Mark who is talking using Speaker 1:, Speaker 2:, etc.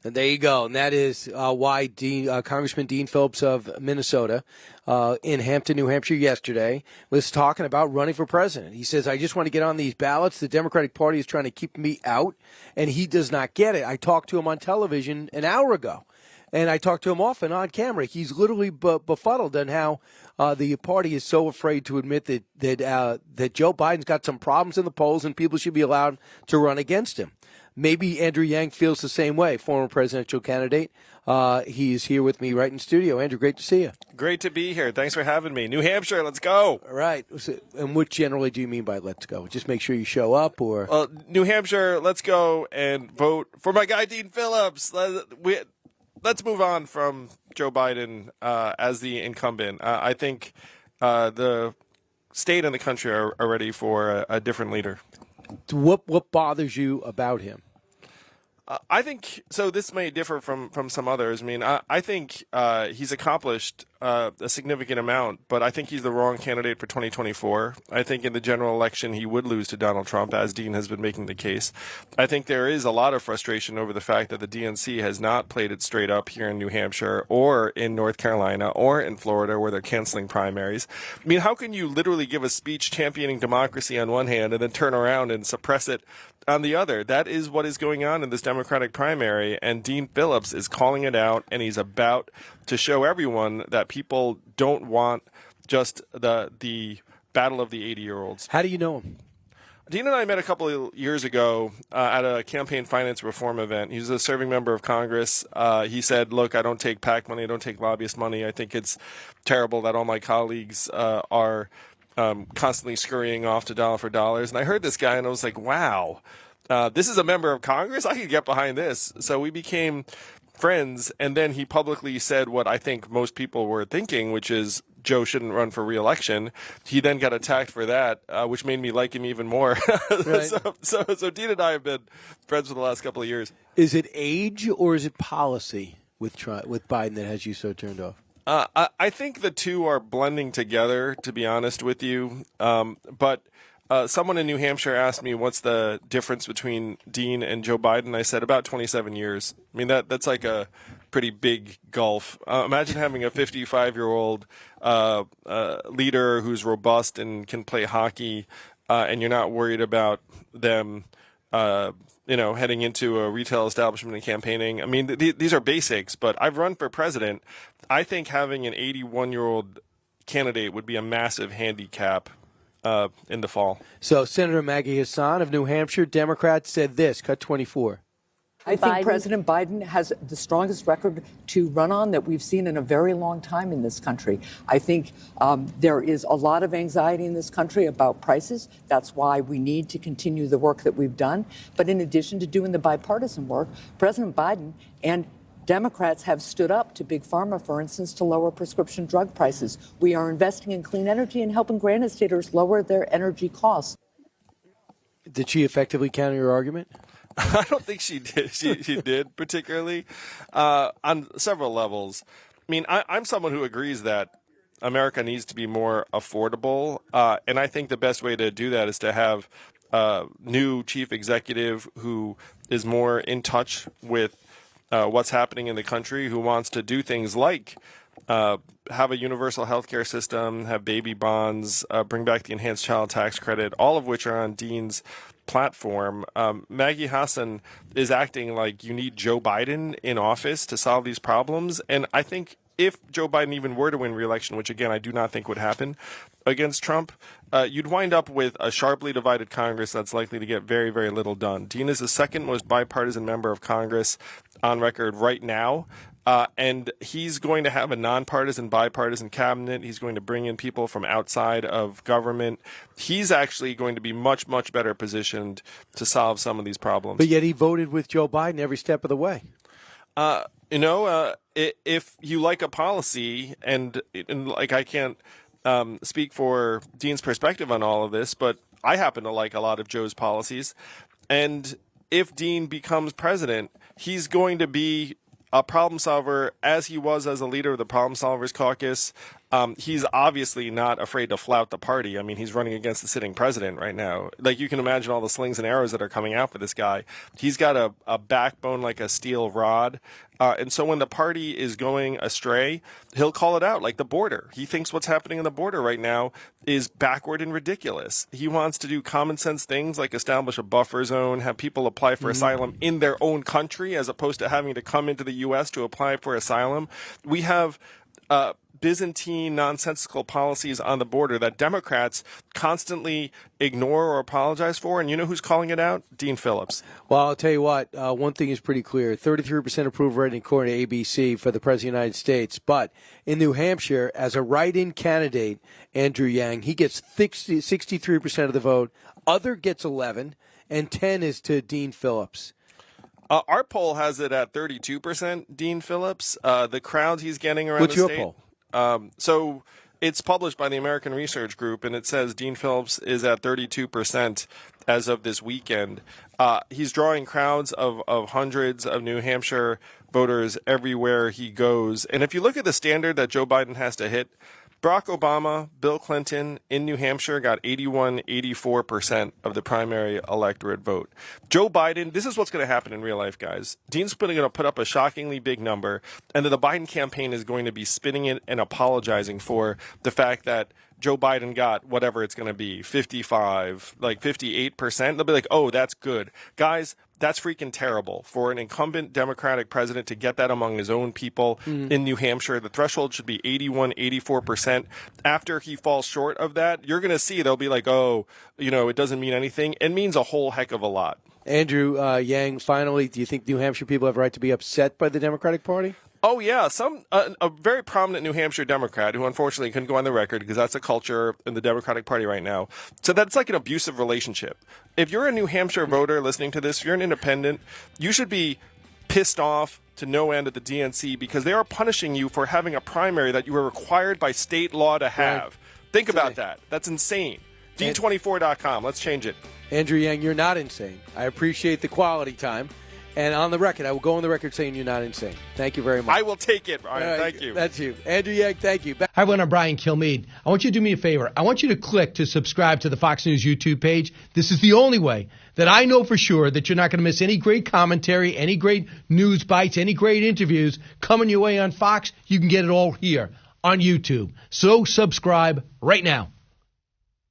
Speaker 1: And there you go. And that is why Congressman Dean Phillips of Minnesota in Hampton, New Hampshire yesterday was talking about running for president. He says, I just want to get on these ballots. The Democratic Party is trying to keep me out, and he does not get it. I talked to him on television an hour ago, and I talked to him often on camera. He's literally befuddled on how the party is so afraid to admit that Joe Biden's got some problems in the polls and people should be allowed to run against him. Maybe Andrew Yang feels the same way, former presidential candidate. He is here with me right in studio. Andrew, great to see you.
Speaker 2: Great to be here. Thanks for having me. New Hampshire, let's go.
Speaker 1: All right. And what generally do you mean by let's go? Just make sure you show up, or?
Speaker 2: New Hampshire, let's go and vote for my guy, Dean Phillips. Let's move on from Joe Biden as the incumbent. I think the state and the country are ready for a different leader.
Speaker 1: What bothers you about him?
Speaker 2: I think so. This may differ from some others. I mean, I think he's accomplished a significant amount, but I think he's the wrong candidate for 2024. I think in the general election he would lose to Donald Trump, as Dean has been making the case. I think there is a lot of frustration over the fact that the DNC has not played it straight up here in New Hampshire or in North Carolina or in Florida, where they're canceling primaries. I mean, how can you literally give a speech championing democracy on one hand and then turn around and suppress it on the other? That is what is going on in this Democratic primary, and Dean Phillips is calling it out, and he's about to show everyone that people don't want just the battle of the 80-year-olds.
Speaker 1: How do you know him?
Speaker 2: Dean and I met a couple of years ago at a campaign finance reform event. He's a serving member of Congress. He said, look, I don't take PAC money. I don't take lobbyist money. I think it's terrible that all my colleagues are constantly scurrying off to dollar for dollars. And I heard this guy and I was like, wow, this is a member of Congress? I could get behind this. So we became friends. And then he publicly said what I think most people were thinking, which is Joe shouldn't run for re-election. He then got attacked for that, which made me like him even more.
Speaker 1: Right.
Speaker 2: So Dean and I have been friends for the last couple of years.
Speaker 1: Is it age or is it policy with Biden that has you so turned off?
Speaker 2: I think the two are blending together, to be honest with you. But someone in New Hampshire asked me what's the difference between Dean and Joe Biden. I said about 27 years. I mean, that's like a pretty big gulf. Imagine having a 55-year-old leader who's robust and can play hockey, and you're not worried about them heading into a retail establishment and campaigning. I mean, these are basics, but I've run for president. I think having an 81-year-old candidate would be a massive handicap in the fall.
Speaker 1: So Senator Maggie Hassan of New Hampshire, Democrat, said this, cut 24.
Speaker 3: I think President Biden has the strongest record to run on that we've seen in a very long time in this country. I think there is a lot of anxiety in this country about prices. That's why we need to continue the work that we've done. But in addition to doing the bipartisan work, President Biden and Democrats have stood up to Big Pharma, for instance, to lower prescription drug prices. We are investing in clean energy and helping granite staters lower their energy costs.
Speaker 1: Did she effectively counter your argument?
Speaker 2: I don't think she did. She did particularly on several levels. I mean, I'm someone who agrees that America needs to be more affordable, and I think the best way to do that is to have a new chief executive who is more in touch with what's happening in the country, who wants to do things like have a universal health care system, have baby bonds, bring back the enhanced child tax credit, all of which are on Dean's platform. Maggie Hassan is acting like you need Joe Biden in office to solve these problems. And I think if Joe Biden even were to win re-election, which again I do not think would happen against Trump, you'd wind up with a sharply divided Congress that's likely to get very, very little done. Dean is the second most bipartisan member of Congress on record right now. And he's going to have a nonpartisan, bipartisan cabinet. He's going to bring in people from outside of government. He's actually going to be much, much better positioned to solve some of these problems.
Speaker 1: But yet he voted with Joe Biden every step of the way.
Speaker 2: If you like a policy, and like I can't speak for Dean's perspective on all of this, but I happen to like a lot of Joe's policies. And if Dean becomes president, he's going to be a problem solver, as he was as a leader of the Problem Solvers Caucus. He's obviously not afraid to flout the party. I mean, he's running against the sitting president right now. Like, you can imagine all the slings and arrows that are coming out for this guy. He's got a backbone like a steel rod. And so when the party is going astray, he'll call it out, like the border. He thinks what's happening in the border right now is backward and ridiculous. He wants to do common sense things like establish a buffer zone, have people apply for asylum in their own country as opposed to having to come into the U.S. to apply for asylum. We have Byzantine, nonsensical policies on the border that Democrats constantly ignore or apologize for. And you know who's calling it out? Dean Phillips.
Speaker 1: Well, I'll tell you what, one thing is pretty clear. 33% approval rating according to ABC for the President of the United States. But in New Hampshire, as a write-in candidate, Andrew Yang, he gets 63% of the vote. Other gets 11, and 10 is to Dean Phillips.
Speaker 2: Our poll has it at 32%, Dean Phillips. The crowds he's getting around
Speaker 1: What's
Speaker 2: the
Speaker 1: your
Speaker 2: state.
Speaker 1: poll?
Speaker 2: So it's published by the American Research Group, and it says Dean Phillips is at 32% as of this weekend. He's drawing crowds of hundreds of New Hampshire voters everywhere he goes. And if you look at the standard that Joe Biden has to hit, Barack Obama, Bill Clinton in New Hampshire got 84% of the primary electorate vote. Joe Biden, this is what's going to happen in real life, guys. Dean's going to put up a shockingly big number, and then the Biden campaign is going to be spinning it and apologizing for the fact that Joe Biden got whatever it's going to be, 55, like 58%. They'll be like, oh, that's good. Guys, that's freaking terrible for an incumbent Democratic president to get that among his own people in New Hampshire. The threshold should be 84%. After he falls short of that, you're going to see they'll be like, oh, it doesn't mean anything. It means a whole heck of a lot.
Speaker 1: Andrew Yang, finally, do you think New Hampshire people have a right to be upset by the Democratic Party?
Speaker 2: Oh, yeah. A very prominent New Hampshire Democrat who unfortunately couldn't go on the record because that's a culture in the Democratic Party right now. So that's like an abusive relationship. If you're a New Hampshire voter listening to this, if you're an independent, you should be pissed off to no end at the DNC because they are punishing you for having a primary that you were required by state law to have.
Speaker 1: Right.
Speaker 2: Think about that. That's insane. D24.com. Let's change it.
Speaker 1: Andrew Yang, you're not insane. I appreciate the quality time. And on the record, I will go on the record saying you're not insane. Thank you very much.
Speaker 2: I will take it, Brian. Thank you.
Speaker 1: That's you. Andrew Yang, thank you.
Speaker 4: Hi, everyone. I'm Brian Kilmeade. I want you to do me a favor. I want you to click to subscribe to the Fox News YouTube page. This is the only way that I know for sure that you're not going to miss any great commentary, any great news bites, any great interviews coming your way on Fox. You can get it all here on YouTube. So subscribe right now.